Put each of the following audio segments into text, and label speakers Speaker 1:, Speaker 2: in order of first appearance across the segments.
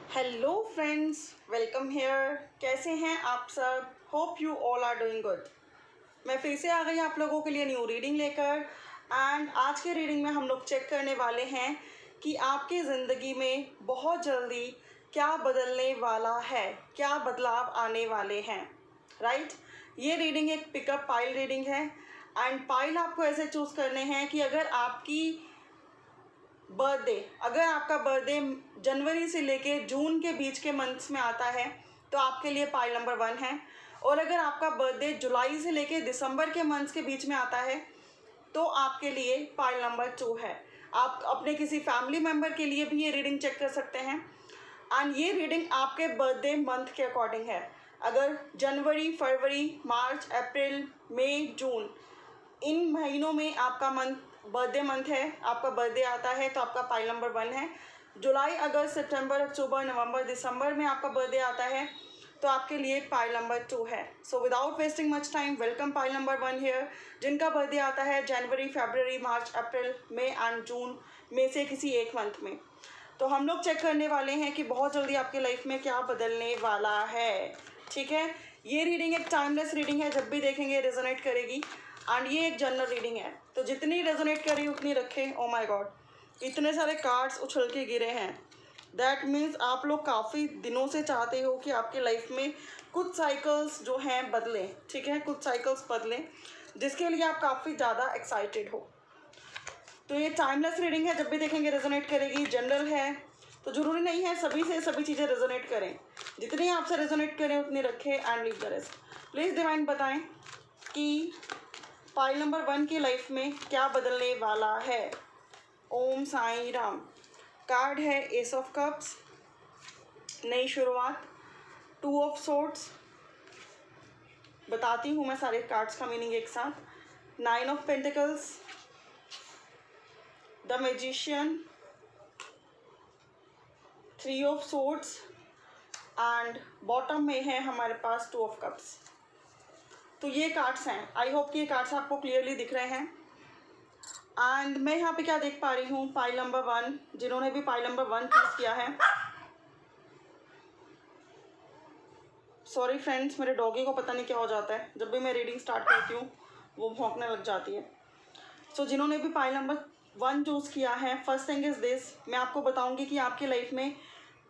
Speaker 1: Hello friends, welcome hair. कैसे हैं आप सब? Hope you all are doing good. मैं फिर से आ गई आप लोगों के लिए न्यू रीडिंग लेकर। एंड आज के रीडिंग में हम लोग चेक करने वाले हैं कि आपकी ज़िंदगी में बहुत जल्दी क्या बदलने वाला है, क्या बदलाव आने वाले हैं। राइट, ये रीडिंग एक पिकअप पाइल रीडिंग है। एंड पाइल आपको ऐसे चूज़ करने हैं कि अगर आपका बर्थडे जनवरी से लेके जून के बीच के मंथ्स में आता है तो आपके लिए पाइल नंबर 1 है। और अगर आपका बर्थडे जुलाई से लेके दिसंबर के मंथ्स के बीच में आता है तो आपके लिए पाइल नंबर 2 है। आप अपने किसी फैमिली मेम्बर के लिए भी ये रीडिंग चेक कर सकते हैं। एंड ये रीडिंग आपके बर्थडे मंथ के अकॉर्डिंग है। अगर जनवरी, फरवरी, मार्च, अप्रैल, मई, जून इन महीनों में आपका बर्थडे मंथ है, आपका बर्थडे आता है तो आपका पाइल नंबर 1 है। जुलाई, अगस्त, सितंबर, अक्टूबर, नवंबर, दिसंबर में आपका बर्थडे आता है तो आपके लिए पाइल नंबर 2 है। So without wasting much time, welcome pile number 1 here, जिनका बर्थडे आता है जनवरी, फरवरी, मार्च, अप्रैल, मई एंड जून में से किसी एक मंथ में। तो हम लोग चेक करने वाले हैं कि बहुत जल्दी आपकी लाइफ में क्या बदलने वाला है। ठीक है, ये रीडिंग एक टाइमलेस रीडिंग है, जब भी देखेंगे रेजोनेट करेगी। एंड ये एक जनरल रीडिंग है, तो जितनी रेजोनेट करी उतनी रखें। ओ माय गॉड, इतने सारे कार्ड्स उछल के गिरे हैं। दैट मीन्स आप लोग काफ़ी दिनों से चाहते हो कि आपकी लाइफ में कुछ साइकिल्स जो हैं बदलें। ठीक है, कुछ साइकिल्स बदलें, जिसके लिए आप काफ़ी ज़्यादा एक्साइटेड हो। तो ये टाइमलेस रीडिंग है, जब भी देखेंगे रेजोनेट करेगी। जनरल है तो ज़रूरी नहीं है सभी से सभी चीज़ें रेजोनेट करें। जितनी आपसे रेजोनेट करें उतनी रखें and leave the rest. Please divine बताएं कि पाइल नंबर 1 की लाइफ में क्या बदलने वाला है। ओम साईं राम। कार्ड है एस ऑफ कप्स, नई शुरुआत, 2 ऑफ सोर्ड्स। बताती हूँ मैं सारे कार्ड्स का मीनिंग एक साथ। 9 of pentacles, the magician, 3 of swords and bottom में है हमारे पास 2 ऑफ कप्स। तो ये कार्ड्स हैं। आई होप कि ये कार्ड्स आपको क्लियरली दिख रहे हैं। एंड मैं यहाँ पे क्या देख पा रही हूँ, पाइल नंबर 1, जिन्होंने भी पाइल नंबर 1 चूज़ किया है। सॉरी फ्रेंड्स, मेरे डॉगी को पता नहीं क्या हो जाता है, जब भी मैं रीडिंग स्टार्ट करती हूँ वो भौंकने लग जाती है। सो जिन्होंने भी पाइल नंबर 1 चूज़ किया है, फर्स्ट थिंग इज़ दिस, मैं आपको बताऊँगी कि आपकी लाइफ में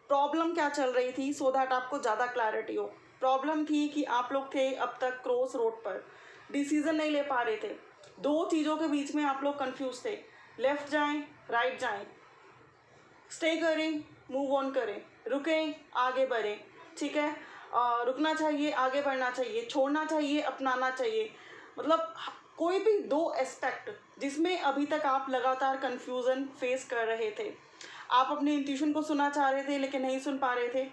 Speaker 1: प्रॉब्लम क्या चल रही थी, सो दैट आपको ज़्यादा क्लैरिटी हो। प्रॉब्लम थी कि आप लोग थे अब तक क्रॉस रोड पर, डिसीज़न नहीं ले पा रहे थे। 2 चीज़ों के बीच में आप लोग कंफ्यूज थे, लेफ़्ट जाएं, राइट जाएं, स्टे करें, मूव ऑन करें, रुकें, आगे बढ़ें। ठीक है, रुकना चाहिए, आगे बढ़ना चाहिए, छोड़ना चाहिए, अपनाना चाहिए। मतलब कोई भी 2 एस्पेक्ट जिसमें अभी तक आप लगातार कन्फ्यूज़न फेस कर रहे थे। आप अपनी इंट्यूशन को सुनना चाह रहे थे लेकिन नहीं सुन पा रहे थे।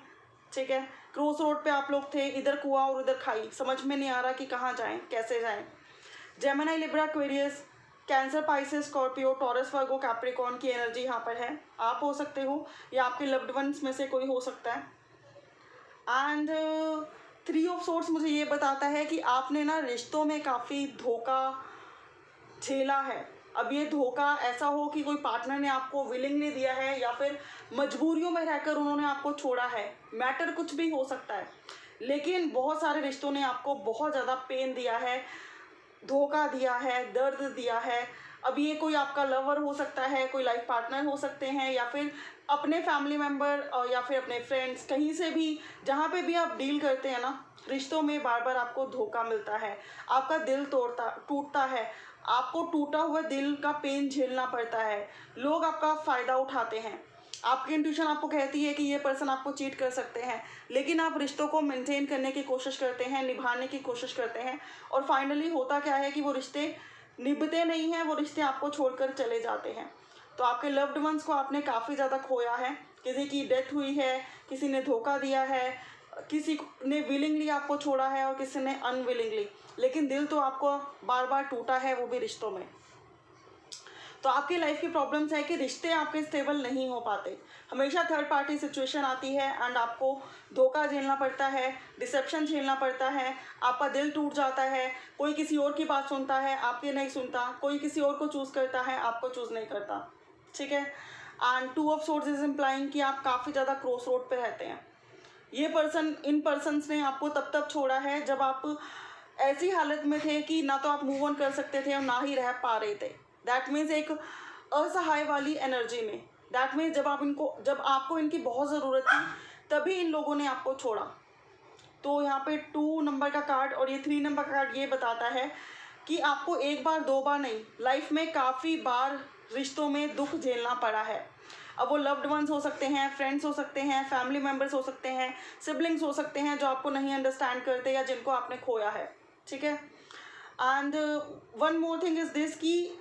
Speaker 1: ठीक है, क्रॉस रोड पे आप लोग थे, इधर कुआं और उधर खाई, समझ में नहीं आ रहा कि कहाँ जाएं, कैसे जाएं। Gemini, Libra, Aquarius, Cancer, Pisces, Scorpio, Taurus, Virgo, Capricorn की एनर्जी यहाँ पर है। आप हो सकते हो या आपके लव्ड वंस में से कोई हो सकता है। एंड 3 ऑफ सोर्ड्स मुझे ये बताता है कि आपने ना रिश्तों में काफ़ी धोखा झेला है। अब ये धोखा ऐसा हो कि कोई पार्टनर ने आपको विलिंगली दिया है या फिर मजबूरियों में रहकर उन्होंने आपको छोड़ा है। मैटर कुछ भी हो सकता है, लेकिन बहुत सारे रिश्तों ने आपको बहुत ज़्यादा पेन दिया है, धोखा दिया है, दर्द दिया है। अब ये कोई आपका लवर हो सकता है, कोई लाइफ पार्टनर हो सकते हैं, या फिर अपने फैमिली मेम्बर या फिर अपने फ्रेंड्स, कहीं से भी जहाँ पे भी आप डील करते हैं ना, रिश्तों में बार बार आपको धोखा मिलता है, आपका दिल टूटता है, आपको टूटा हुआ दिल का पेन झेलना पड़ता है, लोग आपका फ़ायदा उठाते हैं। आपकी इंट्यूशन आपको कहती है कि ये पर्सन आपको चीट कर सकते हैं, लेकिन आप रिश्तों को मेंटेन करने की कोशिश करते हैं, निभाने की कोशिश करते हैं, और फाइनली होता क्या है कि वो रिश्ते निभते नहीं हैं, वो रिश्ते आपको छोड़कर चले जाते हैं। तो आपके लव्ड वंस को आपने काफ़ी ज़्यादा खोया है, किसी की डेथ हुई है, किसी ने धोखा दिया है, किसी ने विलिंगली आपको छोड़ा है और किसी ने अनविलिंगली, लेकिन दिल तो आपको बार बार टूटा है, वो भी रिश्तों में। तो आपकी लाइफ की प्रॉब्लम्स है कि रिश्ते आपके स्टेबल नहीं हो पाते, हमेशा थर्ड पार्टी सिचुएशन आती है एंड आपको धोखा झेलना पड़ता है, डिसेप्शन झेलना पड़ता है, आपका दिल टूट जाता है, कोई किसी और की बात सुनता है, आपकी नहीं सुनता, कोई किसी और को चूज़ करता है, आपको चूज़ नहीं करता। ठीक है, and 2 of swords is implying कि आप काफ़ी ज़्यादा क्रॉस रोड पे रहते हैं। ये पर्सन, इन पर्सन्स ने आपको तब छोड़ा है जब आप ऐसी हालत में थे कि ना तो आप मूव ऑन कर सकते थे और ना ही रह पा रहे थे। दैट मीन्स एक असहाय वाली एनर्जी में। दैट मीन्स जब आपको इनकी बहुत ज़रूरत थी तभी इन लोगों ने आपको छोड़ा। तो यहाँ पे 2 नंबर का कार्ड और ये 3 नंबर का कार्ड ये बताता है कि आपको एक बार 2 बार नहीं, लाइफ में काफ़ी बार रिश्तों में दुख झेलना पड़ा है। अब वो लव्ड वंस हो सकते हैं, फ्रेंड्स हो सकते हैं, फैमिली मेम्बर्स हो सकते हैं, सिबलिंग्स हो सकते हैं जो आपको नहीं अंडरस्टैंड करते या जिनको आपने खोया है, ठीक है। And one more thing is this कि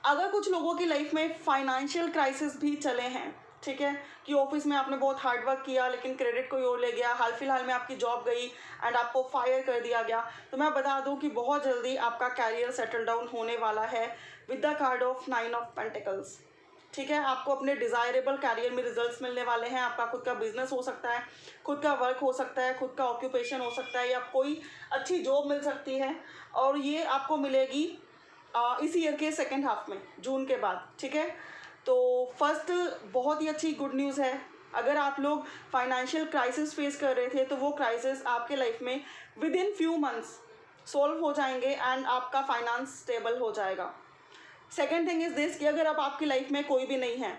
Speaker 1: अगर कुछ लोगों की लाइफ में फाइनेंशियल क्राइसिस भी चले हैं, ठीक है, कि ऑफिस में आपने बहुत हार्ड वर्क किया लेकिन क्रेडिट कोई और ले गया, हाल फिलहाल में आपकी जॉब गई एंड आपको फायर कर दिया गया, तो मैं बता दूं कि बहुत जल्दी आपका कैरियर सेटल डाउन होने वाला है with the card of 9 of pentacles, ठीक है। आपको अपने डिज़ायरेबल कैरियर में रिजल्ट्स मिलने वाले हैं। आपका खुद का बिजनेस हो सकता है, खुद का वर्क हो सकता है, खुद का ऑक्यूपेशन हो सकता है, या कोई अच्छी जॉब मिल सकती है और ये आपको मिलेगी इस ईयर के सेकेंड हाफ में, जून के बाद, ठीक है। तो फर्स्ट बहुत ही अच्छी गुड न्यूज़ है। अगर आप लोग फाइनेंशियल क्राइसिस फेस कर रहे थे तो वो क्राइसिस आपके लाइफ में with in few months solve हो जाएंगे एंड आपका फाइनेंस स्टेबल हो जाएगा। सेकेंड थिंग इज़ दिस कि अगर अब आपकी लाइफ में कोई भी नहीं है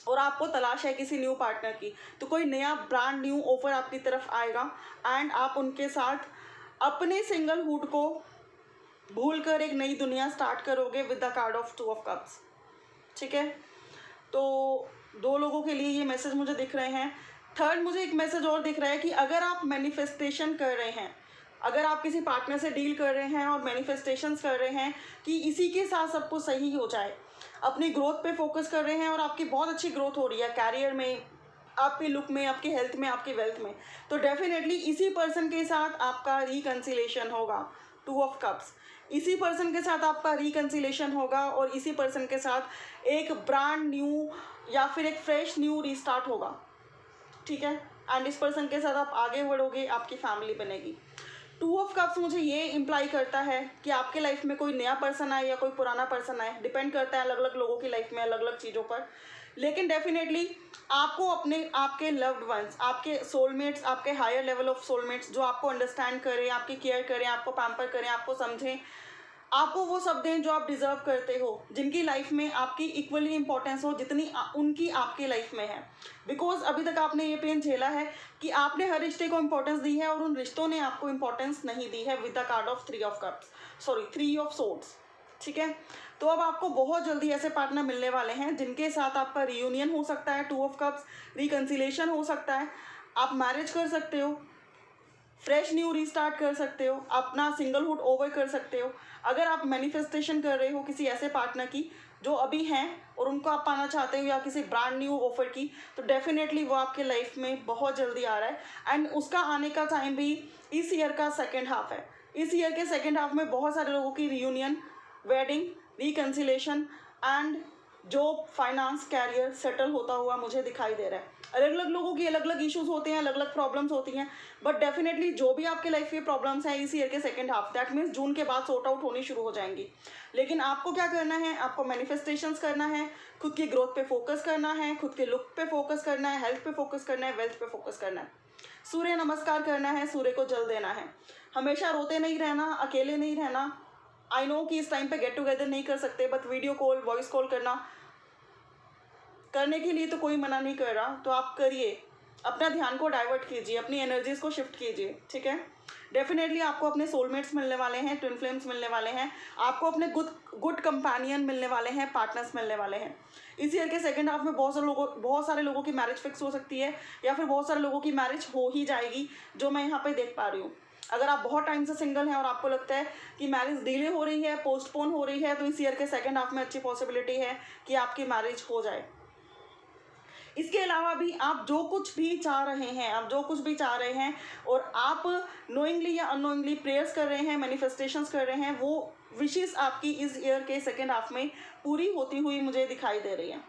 Speaker 1: और आपको तलाश है किसी न्यू पार्टनर की, तो कोई नया ब्रांड न्यू ऑफर आपकी तरफ आएगा एंड आप उनके साथ अपने सिंगलहुड को भूल कर एक नई दुनिया स्टार्ट करोगे with the card of 2 of cups, ठीक है। तो 2 लोगों के लिए ये मैसेज मुझे दिख रहे हैं। थर्ड मुझे एक मैसेज और दिख रहा है कि अगर आप मैनिफेस्टेशन कर रहे हैं, अगर आप किसी पार्टनर से डील कर रहे हैं और मैनिफेस्टेशंस कर रहे हैं कि इसी के साथ सब कुछ सही हो जाए, अपनी ग्रोथ पे फोकस कर रहे हैं और आपकी बहुत अच्छी ग्रोथ हो रही है कैरियर में, आपके लुक में, आपकी हेल्थ में, आपकी वेल्थ में, तो डेफिनेटली इसी पर्सन के साथ आपका रिकन्सिलेशन होगा। 2 ऑफ कप्स, इसी पर्सन के साथ आपका रिकन्सिलेशन होगा और इसी पर्सन के साथ एक ब्रांड न्यू या फिर एक फ्रेश न्यू रीस्टार्ट होगा, ठीक है। एंड इस पर्सन के साथ आप आगे बढ़ोगे, आपकी फैमिली बनेगी। 2 ऑफ कप्स मुझे ये इम्प्लाई करता है कि आपके लाइफ में कोई नया पर्सन आए या कोई पुराना पर्सन आए, डिपेंड करता है अलग अलग लोगों की लाइफ में अलग अलग चीज़ों पर, लेकिन डेफिनेटली आपको आपके लव्ड वंस, आपके सोलमेट्स, आपके हायर लेवल ऑफ सोलमेट्स जो आपको अंडरस्टैंड करें, आपकी केयर करें, आपको पैम्पर करें, आपको समझें, आपको वो सब दें जो आप डिज़र्व करते हो, जिनकी लाइफ में आपकी इक्वली इंपॉर्टेंस हो जितनी उनकी आपकी लाइफ में है। बिकॉज अभी तक आपने ये पेन झेला है कि आपने हर रिश्ते को इंपॉर्टेंस दी है और उन रिश्तों ने आपको इंपॉर्टेंस नहीं दी है with the card of 3 of swords, ठीक है। तो अब आपको बहुत जल्दी ऐसे पार्टनर मिलने वाले हैं जिनके साथ आपका रियूनियन हो सकता है, 2 ऑफ कप्स, रिकन्सिलेशन हो सकता है, आप मैरिज कर सकते हो, फ्रेश न्यू रीस्टार्ट कर सकते हो, अपना सिंगलहुड ओवर कर सकते हो। अगर आप मैनिफेस्टेशन कर रहे हो किसी ऐसे पार्टनर की जो अभी हैं और उनको आप पाना चाहते हो या किसी ब्रांड न्यू ऑफर की, तो डेफिनेटली वो आपके लाइफ में बहुत जल्दी आ रहा है एंड उसका आने का टाइम भी इस ईयर का सेकेंड हाफ है। इस ईयर के सेकेंड हाफ में बहुत सारे लोगों की reunion, wedding, reconciliation and job, finance, career settle होता हुआ मुझे दिखाई दे रहा है। अलग अलग लोगों की अलग अलग इश्यूज होते हैं, अलग अलग प्रॉब्लम्स होती हैं, बट डेफिनेटली जो भी आपके लाइफ की प्रॉब्लम्स हैं इस ईयर के सेकंड हाफ, दैट मीन्स जून के बाद सॉर्ट आउट होनी शुरू हो जाएंगी। लेकिन आपको क्या करना है, आपको मैनिफेस्टेशंस करना है, खुद की ग्रोथ पे फोकस करना है, खुद के लुक पे फोकस करना है, हेल्थ पे फोकस करना है, वेल्थ पे फोकस करना है, सूर्य नमस्कार करना है, सूर्य को जल देना है, हमेशा रोते नहीं रहना, अकेले नहीं रहना। आई नो कि इस टाइम पे गेट टुगेदर नहीं कर सकते, but video call, voice call करने के लिए तो कोई मना नहीं कर रहा, तो आप करिए, अपना ध्यान को डाइवर्ट कीजिए, अपनी एनर्जीज को शिफ्ट कीजिए, ठीक है। डेफिनेटली आपको अपने सोलमेट्स मिलने वाले हैं, ट्विन फ्लेम्स मिलने वाले हैं, आपको अपने गुड कंपेनियन मिलने वाले हैं, पार्टनर्स मिलने वाले हैं। इस ईयर के सेकंड हाफ में बहुत सारे लोगों की मैरिज फिक्स हो सकती है या फिर बहुत सारे लोगों की मैरिज हो ही जाएगी, जो मैं यहाँ पे देख पा रही हूँ। अगर आप बहुत टाइम से सिंगल हैं और आपको लगता है कि मैरिज डिले हो रही है, पोस्टपोन हो रही है, तो इस ईयर के सेकंड हाफ में अच्छी पॉसिबिलिटी है कि आपकी मैरिज हो जाए। इसके अलावा भी आप जो कुछ भी चाह रहे हैं और आप नोइंगली या अननोइंगली प्रेयर्स कर रहे हैं, मैनिफेस्टेशंस कर रहे हैं, वो विशेस आपकी इस ईयर के सेकेंड हाफ में पूरी होती हुई मुझे दिखाई दे रही है।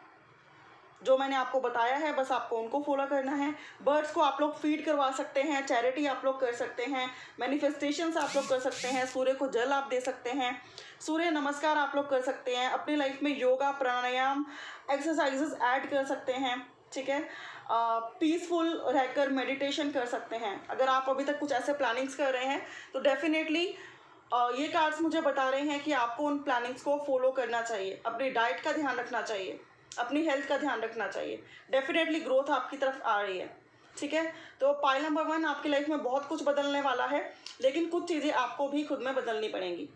Speaker 1: जो मैंने आपको बताया है बस आपको उनको फॉलो करना है। बर्ड्स को आप लोग फीड करवा सकते हैं, चैरिटी आप लोग कर सकते हैं, मैनिफेस्टेशंस आप लोग कर सकते हैं, सूर्य को जल आप दे सकते हैं, सूर्य नमस्कार आप लोग कर सकते हैं, अपनी लाइफ में योगा प्राणायाम एक्सरसाइजेस ऐड कर सकते हैं, ठीक है। पीसफुल रहकर मेडिटेशन कर सकते हैं। अगर आप अभी तक कुछ ऐसे प्लानिंग्स कर रहे हैं तो डेफिनेटली ये कार्ड्स मुझे बता रहे हैं कि आपको उन प्लानिंग्स को फॉलो करना चाहिए, अपनी डाइट का ध्यान रखना चाहिए, अपनी हेल्थ का ध्यान रखना चाहिए। डेफिनेटली ग्रोथ आपकी तरफ आ रही है, ठीक है। तो पाइल नंबर 1 आपकी लाइफ में बहुत कुछ बदलने वाला है, लेकिन कुछ चीज़ें आपको भी खुद में बदलनी पड़ेंगी।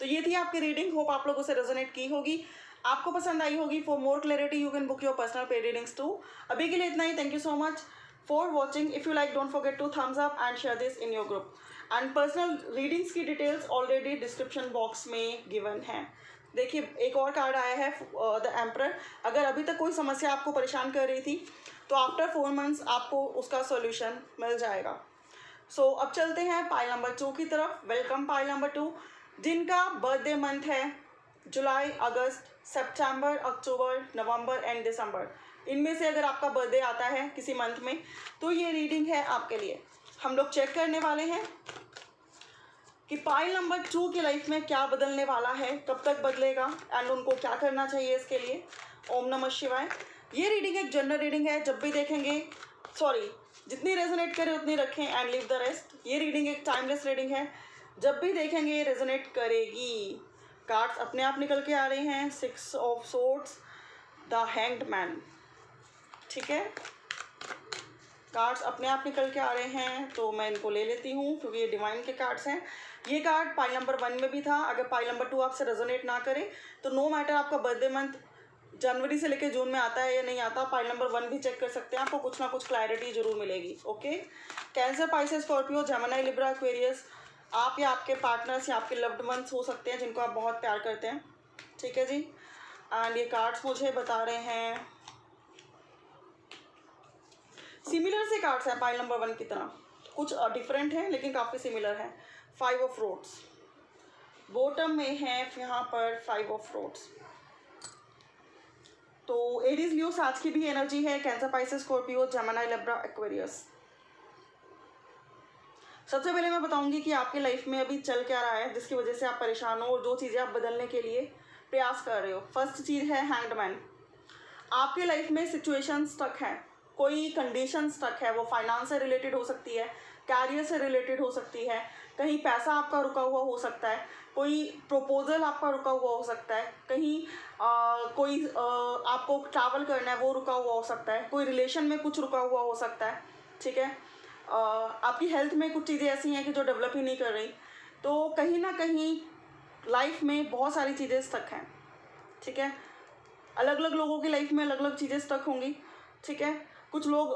Speaker 1: तो ये थी आपकी रीडिंग, होप आप लोगों से रेजोनेट की होगी, आपको पसंद आई होगी। For more clarity you can book your personal paid readings too. अभी के लिए इतना ही। Thank you so much for watching. If you like don't forget to thumbs up and share this in your group. And personal readings की details already description box में given है। देखिए एक और कार्ड आया है, द एम्परर। अगर अभी तक कोई समस्या आपको परेशान कर रही थी तो आफ्टर 4 मंथ्स आपको उसका सॉल्यूशन मिल जाएगा। सो अब चलते हैं पाइल नंबर 2 की तरफ। वेलकम पाइल नंबर 2, जिनका बर्थडे मंथ है जुलाई, अगस्त, सितंबर, अक्टूबर, नवंबर एंड दिसंबर। इनमें से अगर आपका बर्थडे आता है किसी मंथ में तो ये रीडिंग है आपके लिए। हम लोग चेक करने वाले हैं कि पाइल नंबर 2 की लाइफ में क्या बदलने वाला है, कब तक बदलेगा एंड उनको क्या करना चाहिए इसके लिए। ओम नमः शिवाय। ये रीडिंग एक जनरल रीडिंग है, जब भी देखेंगे जितनी रेजोनेट करे उतनी रखें एंड लीव द रेस्ट। ये रीडिंग एक टाइमलेस रीडिंग है, जब भी देखेंगे रेजोनेट करेगी। कार्ड्स अपने आप निकल के आ रहे हैं, 6 of swords, the hanged man, ठीक है। कार्ड्स अपने आप निकल के आ रहे हैं तो मैं इनको ले लेती हूँ क्योंकि ये डिवाइन के कार्ड्स हैं। ये कार्ड पाइल नंबर 1 में भी था। अगर पाइल नंबर 2 आपसे रेजोनेट ना करे तो नो मैटर आपका बर्थडे मंथ जनवरी से लेकर जून में आता है या नहीं आता, पाइल नंबर 1 भी चेक कर सकते हैं, आपको कुछ ना कुछ क्लैरिटी जरूर मिलेगी। Okay. Cancer, Pisces, Scorpio, Gemini, Libra, Aquarius, आप या आपके पार्टनर्स या आपके लव्ड वंस हो सकते हैं जिनको आप बहुत प्यार करते हैं, ठीक है जी। एंड ये कार्ड्स मुझे बता रहे हैं सिमिलर से कार्ड्स हैं पाइल नंबर 1 की तरह, कुछ डिफरेंट हैं लेकिन काफ़ी सिमिलर हैं। 5 ऑफ रोड्स बॉटम में है यहाँ पर, 5 ऑफ रोड्स। तो एरीज, लियो, साथ की भी एनर्जी है, cancer, Pisces, Scorpio, Gemini, Libra, Aquarius. सबसे पहले मैं बताऊंगी कि आपकी लाइफ में अभी चल क्या रहा है जिसकी वजह से आप परेशान हो और जो चीज़ें आप बदलने के लिए प्रयास कर रहे हो। फर्स्ट चीज़ है हैंग्ड मैन। आपके लाइफ में सिचुएशन स्टक है, कोई कंडीशन स्टक है, वो फाइनेंस से रिलेटेड हो सकती है, कैरियर से रिलेटेड हो सकती है, कहीं पैसा आपका रुका हुआ हो सकता है, कोई प्रपोजल आपका रुका हुआ हो सकता है, कहीं कोई आपको ट्रैवल करना है वो रुका हुआ हो सकता है, कोई रिलेशन में कुछ रुका हुआ हो सकता है, ठीक है। आपकी हेल्थ में कुछ चीज़ें ऐसी हैं कि जो डेवलप ही नहीं कर रही। तो कहीं ना कहीं लाइफ में बहुत सारी चीज़ें स्टक हैं, ठीक है। अलग अलग लोगों की लाइफ में अलग अलग चीज़ें स्टक होंगी, ठीक है। कुछ लोग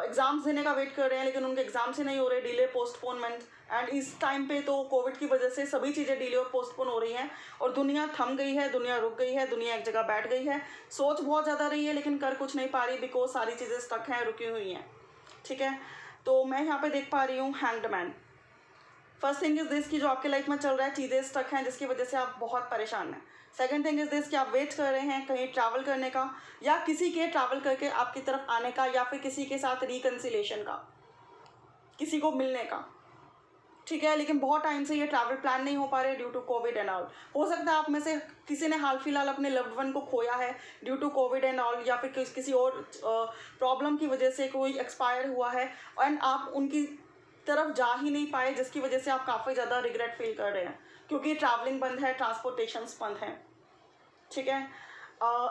Speaker 1: एग्ज़ाम्स देने का वेट कर रहे हैं लेकिन उनके एग्ज़ाम्स ही नहीं हो रहे, डिले, पोस्टपोनमेंट। एंड इस टाइम पे तो कोविड की वजह से सभी चीज़ें डिले और पोस्टपोन हो रही हैं और दुनिया थम गई है, दुनिया रुक गई है, दुनिया एक जगह बैठ गई है। सोच बहुत ज़्यादा रही है लेकिन कर कुछ नहीं पा रही बिकॉज सारी चीज़ें स्टक हैं, रुकी हुई हैं, ठीक है। तो मैं यहाँ पे देख पा रही हूँ hanged man. First thing is this कि जो आपके लाइफ में चल रहा है चीज़ें स्टक हैं जिसकी वजह से आप बहुत परेशान हैं। सेकंड थिंग इज दिस कि आप वेट कर रहे हैं कहीं ट्रैवल करने का या किसी के ट्रैवल करके आपकी तरफ आने का या फिर किसी के साथ रिकन्सिलेशन का, किसी को मिलने का, ठीक है। लेकिन बहुत टाइम से ये ट्रैवल प्लान नहीं हो पा रहे due to COVID and all. हो सकता है आप में से किसी ने हाल फिलहाल अपने लव्ड वन को खोया है due to COVID and all, या फिर किसी और प्रॉब्लम की वजह से कोई एक्सपायर हुआ है एंड आप उनकी तरफ जा ही नहीं पाए जिसकी वजह से आप काफ़ी ज़्यादा रिग्रेट फील कर रहे हैं क्योंकि ट्रैवलिंग बंद है, ट्रांसपोर्टेशंस बंद हैं, ठीक है।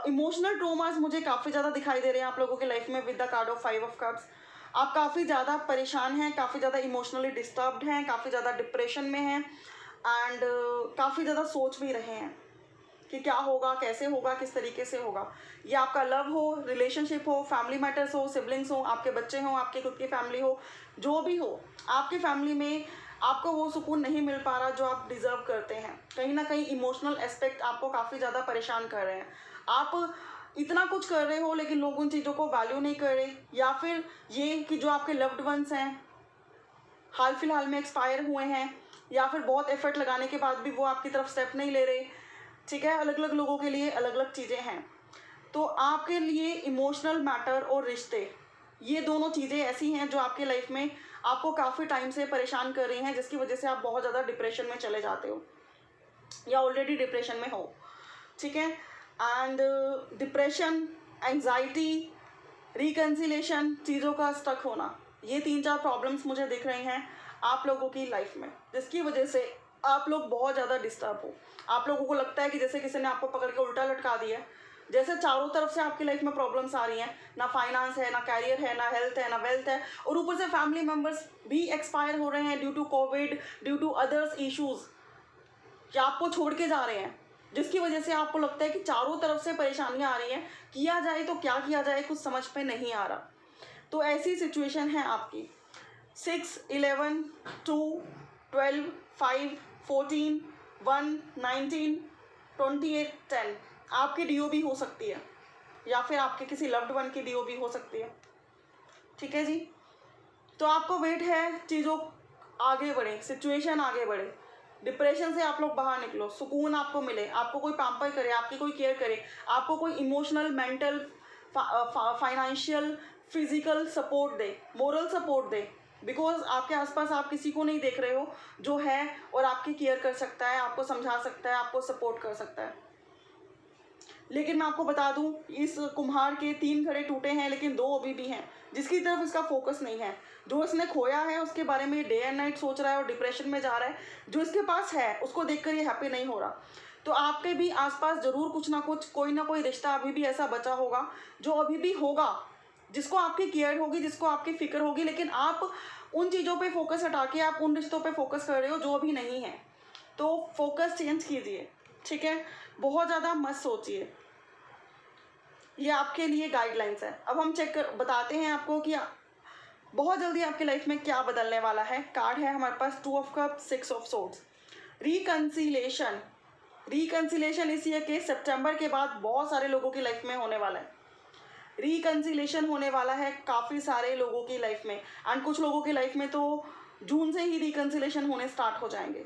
Speaker 1: इमोशनल ट्रोमास मुझे काफ़ी ज़्यादा दिखाई दे रहे हैं आप लोगों की लाइफ में with the card of 5 of cups. आप काफ़ी ज़्यादा परेशान हैं, काफ़ी ज़्यादा इमोशनली डिस्टर्ब्ड हैं, काफ़ी ज़्यादा डिप्रेशन में हैं एंड काफ़ी ज़्यादा सोच भी रहे हैं कि क्या होगा, कैसे होगा, किस तरीके से होगा। ये आपका लव हो, रिलेशनशिप हो, फैमिली मैटर्स हो, सिबलिंग्स हो, आपके बच्चे हों, आपकी खुद की फैमिली हो, जो भी हो, आपकी फैमिली में आपको वो सुकून नहीं मिल पा रहा जो आप डिज़र्व करते हैं। कहीं ना कहीं इमोशनल एस्पेक्ट आपको काफ़ी ज़्यादा परेशान कर रहे हैं। आप इतना कुछ कर रहे हो लेकिन लोग उन चीज़ों को वैल्यू नहीं कर रहे, या फिर ये कि जो आपके लव्ड वंस हैं हाल फिलहाल में एक्सपायर हुए हैं या फिर बहुत एफर्ट लगाने के बाद भी वो आपकी तरफ स्टेप नहीं ले रहे, ठीक है। अलग अलग लोगों के लिए अलग अलग चीज़ें हैं। तो आपके लिए इमोशनल मैटर और रिश्ते, ये दोनों चीज़ें ऐसी हैं जो आपके लाइफ में आपको काफ़ी टाइम से परेशान कर रही हैं, जिसकी वजह से आप बहुत ज़्यादा डिप्रेशन में चले जाते हो या ऑलरेडी डिप्रेशन में हो, ठीक है। एंड डिप्रेशन, एंग्जाइटी, रिकन्सिलेशन, चीज़ों का स्टक होना, ये 3-4 प्रॉब्लम्स मुझे दिख रही हैं आप लोगों की लाइफ में, जिसकी वजह से आप लोग बहुत ज़्यादा डिस्टर्ब हो। आप लोगों को लगता है कि जैसे किसी ने आपको पकड़ के उल्टा लटका दिया है, जैसे चारों तरफ से आपकी लाइफ में प्रॉब्लम्स आ रही हैं, ना फाइनेंस है, ना कैरियर है, ना हेल्थ है, ना वेल्थ है, और ऊपर से फैमिली मेम्बर्स भी एक्सपायर हो रहे हैं due to COVID, due to others issues, या आपको छोड़ के जा रहे हैं, जिसकी वजह से आपको लगता है कि चारों तरफ से परेशानियां आ रही हैं, किया जाए तो क्या किया जाए, कुछ समझ में नहीं आ रहा। तो ऐसी सिचुएशन है आपकी। 6, 11, 2, 12, 5, 14, 1, 19, 28, 10 आपकी DOB हो सकती है, या फिर आपके किसी लव्ड वन की DOB हो सकती है, ठीक है जी। तो आपको वेट है चीज़ों आगे बढ़े, सिचुएशन आगे बढ़े, डिप्रेशन से आप लोग बाहर निकलो, सुकून आपको मिले, आपको कोई पैम्पर करे, आपकी कोई केयर करे, आपको कोई emotional, mental, financial, physical support they, moral support they, because आपके आसपास आप किसी को नहीं देख रहे हो जो है और आपकी केयर कर सकता है, आपको समझा सकता है, आपको सपोर्ट कर सकता है। लेकिन मैं आपको बता दूं, इस कुम्हार के 3 घड़े टूटे हैं, लेकिन 2 अभी भी हैं, जिसकी तरफ इसका फोकस नहीं है। जो इसने खोया है उसके बारे में डे एंड नाइट सोच रहा है और डिप्रेशन में जा रहा है। जो इसके पास है उसको देखकर ये हैप्पी नहीं हो रहा। तो आपके भी आसपास ज़रूर कुछ ना कुछ, कोई ना कोई रिश्ता अभी भी ऐसा बचा होगा जो अभी भी होगा, जिसको आपकी केयर होगी, जिसको आपकी फिक्र होगी, लेकिन आप उन चीज़ों पे फोकस हटा के आप उन रिश्तों पे फोकस कर रहे हो जो अभी नहीं है। तो फोकस चेंज कीजिए, ठीक है। बहुत ज़्यादा मत सोचिए, ये आपके लिए गाइडलाइंस है। अब हम बताते हैं आपको कि बहुत जल्दी आपकी लाइफ में क्या बदलने वाला है। कार्ड है हमारे पास 2 of cups, 6 of swords. Reconciliation इस ईयर के सितंबर के बाद बहुत सारे लोगों की लाइफ में होने वाला है। रिकन्सिलेशन होने वाला है काफ़ी सारे लोगों की लाइफ में, एंड कुछ लोगों की लाइफ में तो जून से ही रिकन्सिलेशन होने स्टार्ट हो जाएंगे।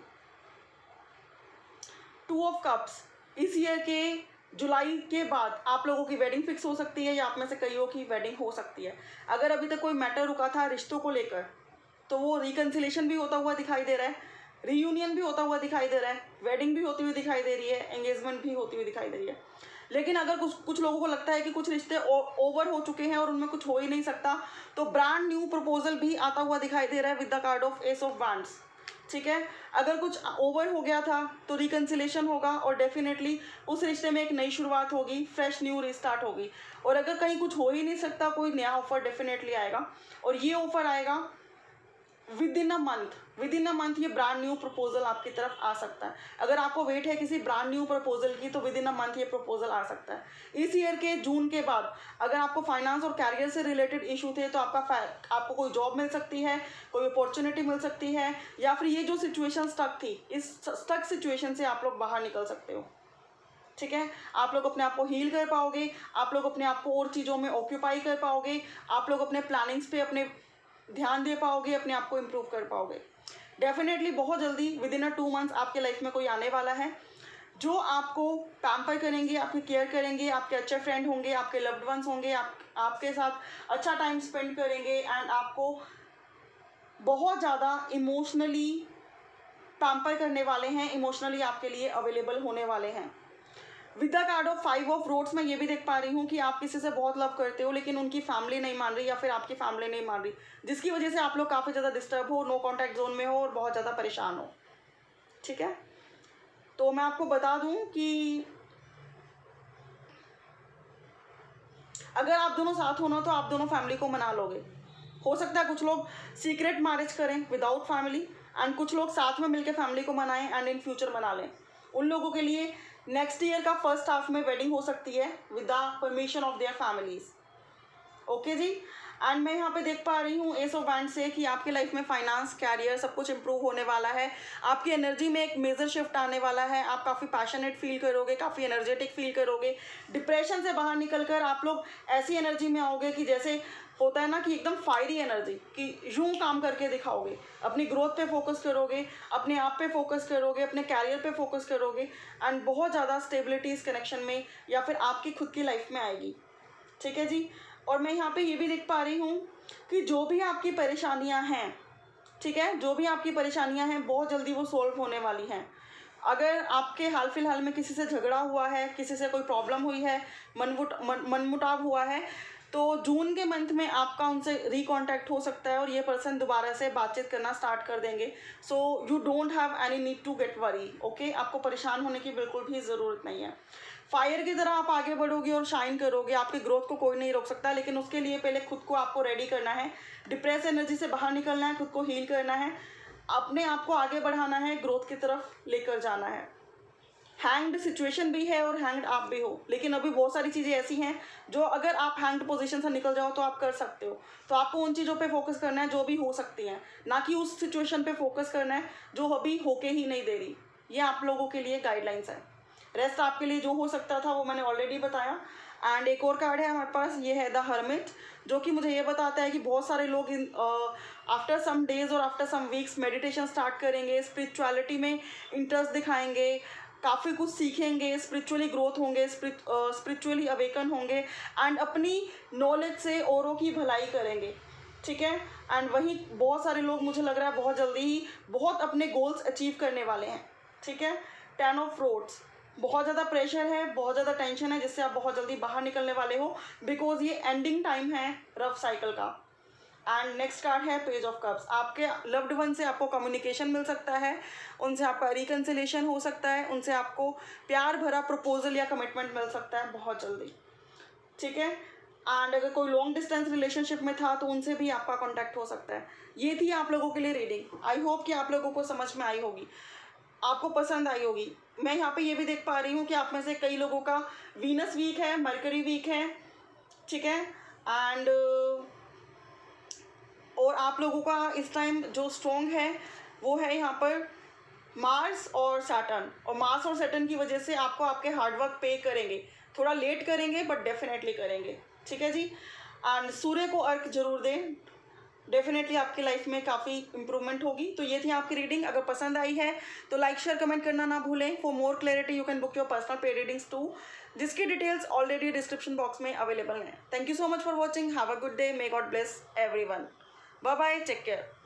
Speaker 1: 2 ऑफ कप्स, इस ईयर के जुलाई के बाद आप लोगों की वेडिंग फिक्स हो सकती है, या आप में से कईयों की वेडिंग हो सकती है। अगर अभी तक कोई मैटर रुका था रिश्तों को लेकर, तो वो रिकन्सिलेशन भी होता हुआ दिखाई दे रहा है, रीयूनियन भी होता हुआ दिखाई दे रहा है, वेडिंग भी होती हुई दिखाई दे रही है, एंगेजमेंट भी होती हुई दिखाई दे रही है। लेकिन अगर कुछ लोगों को लगता है कि कुछ रिश्ते ओवर हो चुके हैं और उनमें कुछ हो ही नहीं सकता, तो ब्रांड न्यू प्रपोजल भी आता हुआ दिखाई दे रहा है with the card of S of wands, ठीक है। अगर कुछ ओवर हो गया था तो रिकन्सिलेशन होगा, और डेफिनेटली उस रिश्ते में एक नई शुरुआत होगी, फ्रेश न्यू रिस्टार्ट होगी। और अगर कहीं कुछ हो ही नहीं सकता, कोई नया ऑफर डेफिनेटली आएगा, और ये ऑफर आएगा विद इन अ मंथ ये ब्रांड न्यू प्रपोजल आपकी तरफ आ सकता है। अगर आपको वेट है किसी ब्रांड न्यू प्रपोजल की, तो विद इन अ मंथ ये प्रपोजल आ सकता है। इस ईयर के जून के बाद अगर आपको फाइनेंस और कैरियर से रिलेटेड इशू थे, तो आपको कोई जॉब मिल सकती है, कोई अपॉर्चुनिटी मिल सकती है, या फिर ये जो सिचुएशन स्टक थी, इस स्टक सिचुएशन से आप लोग बाहर निकल सकते हो, ठीक है। आप लोग अपने आप को हील कर पाओगे, आप लोग अपने आप को और चीज़ों में ऑक्यूपाई कर पाओगे, आप लोग अपने प्लानिंग्स पे अपने ध्यान दे पाओगे, अपने आप को इम्प्रूव कर पाओगे। डेफिनेटली बहुत जल्दी विद इन 2 मंथ्स आपके लाइफ में कोई आने वाला है जो आपको पैम्पर करेंगे, आपकी केयर करेंगे, आपके अच्छे फ्रेंड होंगे, आपके लव्ड वंस होंगे, आपके साथ अच्छा टाइम स्पेंड करेंगे, एंड आपको बहुत ज़्यादा इमोशनली पैम्पर करने वाले हैं, इमोशनली आपके लिए अवेलेबल होने वाले हैं। With the card of 5 of rods मैं ये भी देख पा रही हूँ कि आप किसी से बहुत लव करते हो, लेकिन उनकी फैमिली नहीं मान रही, या फिर आपकी फैमिली नहीं मान रही, जिसकी वजह से आप लोग काफ़ी ज़्यादा डिस्टर्ब हो, नो कॉन्टैक्ट जोन में हो और बहुत ज़्यादा परेशान हो, ठीक है। तो मैं आपको बता दूं कि अगर आप दोनों साथ हो ना, तो आप दोनों फैमिली को मना लोगे। हो सकता है कुछ लोग सीक्रेट मैरिज करें विदाउट फैमिली, एंड कुछ लोग साथ में मिलकर फैमिली को मनाएं एंड इन फ्यूचर मना लें। उन लोगों के लिए नेक्स्ट ईयर का फर्स्ट हाफ में वेडिंग हो सकती है with the permission of their families, okay जी। एंड मैं यहाँ पे देख पा रही हूँ एस ऑफ वैंड से कि आपके लाइफ में फाइनेंस, कैरियर सब कुछ इंप्रूव होने वाला है। आपकी एनर्जी में एक मेजर शिफ्ट आने वाला है। आप काफ़ी पैशनेट फील करोगे, काफ़ी एनर्जेटिक फील करोगे। डिप्रेशन से बाहर निकल कर आप लोग ऐसी एनर्जी में आओगे कि जैसे होता है ना कि एकदम फायरी एनर्जी, कि यूं काम करके दिखाओगे। अपनी ग्रोथ पे फोकस करोगे, अपने आप पे फोकस करोगे, अपने कैरियर पे फोकस करोगे एंड बहुत ज़्यादा स्टेबिलिटी इस कनेक्शन में या फिर आपकी खुद की लाइफ में आएगी। ठीक है जी। और मैं यहाँ पे ये भी देख पा रही हूँ कि जो भी आपकी परेशानियाँ हैं, ठीक है, जो भी आपकी परेशानियाँ हैं बहुत जल्दी वो सॉल्व होने वाली हैं। अगर आपके हाल फिलहाल में किसी से झगड़ा हुआ है, किसी से कोई प्रॉब्लम हुई है, मनमुटाव हुआ है, तो जून के मंथ में आपका उनसे रिकॉन्टैक्ट हो सकता है और ये पर्सन दोबारा से बातचीत करना स्टार्ट कर देंगे। So you don't have any need to get worry. Okay, आपको परेशान होने की बिल्कुल भी ज़रूरत नहीं है। फायर की तरह आप आगे बढ़ोगे और शाइन करोगे। आपकी ग्रोथ को कोई नहीं रोक सकता, लेकिन उसके लिए पहले खुद को आपको रेडी करना है। डिप्रेस एनर्जी से बाहर निकलना है, खुद को हील करना है, अपने आप को आगे बढ़ाना है, ग्रोथ की तरफ लेकर जाना है। हैंग्ड सिचुएशन भी है और हैंग्ड आप भी हो, लेकिन अभी बहुत सारी चीज़ें ऐसी हैं जो अगर आप हैंग्ड पोजीशन से निकल जाओ तो आप कर सकते हो। तो आपको उन चीज़ों पे फोकस करना है जो भी हो सकती हैं, ना कि उस सिचुएशन पे फोकस करना है जो अभी होके ही नहीं दे रही। ये आप लोगों के लिए गाइडलाइंस है। रेस्ट आपके लिए जो हो सकता था वो मैंने ऑलरेडी बताया। एंड एक और कार्ड है हमारे पास, ये है द हर्मिट, जो कि मुझे ये बताता है कि बहुत सारे लोग इन आफ्टर सम डेज और after some weeks meditation start करेंगे, स्पिरिचुअलिटी में इंटरेस्ट दिखाएंगे, काफ़ी कुछ सीखेंगे, स्पिरिचुअली ग्रोथ होंगे, स्पिरिचुअली अवेकन होंगे एंड अपनी नॉलेज से औरों की भलाई करेंगे। ठीक है। एंड वहीं बहुत सारे लोग मुझे लग रहा है बहुत जल्दी ही बहुत अपने गोल्स अचीव करने वाले हैं। ठीक है। 10 ऑफ फ्रूट्स, बहुत ज़्यादा प्रेशर है, बहुत ज़्यादा टेंशन है जिससे आप बहुत जल्दी बाहर निकलने वाले हो, बिकॉज ये एंडिंग टाइम है रफ साइकिल का। एंड नेक्स्ट कार्ड है पेज ऑफ कप्स। आपके लव्ड वन से आपको कम्युनिकेशन मिल सकता है, उनसे आपका रिकन्सिलेशन हो सकता है, उनसे आपको प्यार भरा प्रपोजल या कमिटमेंट मिल सकता है बहुत जल्दी। ठीक है। एंड अगर कोई लॉन्ग डिस्टेंस रिलेशनशिप में था तो उनसे भी आपका कॉन्टैक्ट हो सकता है। ये थी आप लोगों के लिए रीडिंग। आई होप कि आप लोगों को समझ में आई होगी, आपको पसंद आई होगी। मैं यहाँ पे ये भी देख पा रही हूँ कि आप में से कई लोगों का वीनस वीक है, मरकरी वीक है। ठीक है। एंड और आप लोगों का इस टाइम जो स्ट्रॉन्ग है वो है यहाँ पर मार्स और सैटर्न। और मार्स और सैटर्न की वजह से आपको आपके हार्डवर्क पे करेंगे, थोड़ा लेट करेंगे बट डेफिनेटली करेंगे। ठीक है जी। एंड सूर्य को अर्घ जरूर दें, डेफिनेटली आपकी लाइफ में काफ़ी इंप्रूवमेंट होगी। तो ये थी आपकी रीडिंग। अगर पसंद आई है तो लाइक शेयर कमेंट करना ना भूलें। For more clarity you can book your personal paid readings too, जिसकी डिटेल्स ऑलरेडी डिस्क्रिप्शन बॉक्स में अवेलेबल हैं। Thank you so much for watching. Have a good day. May God bless everyone. Bye bye, take care.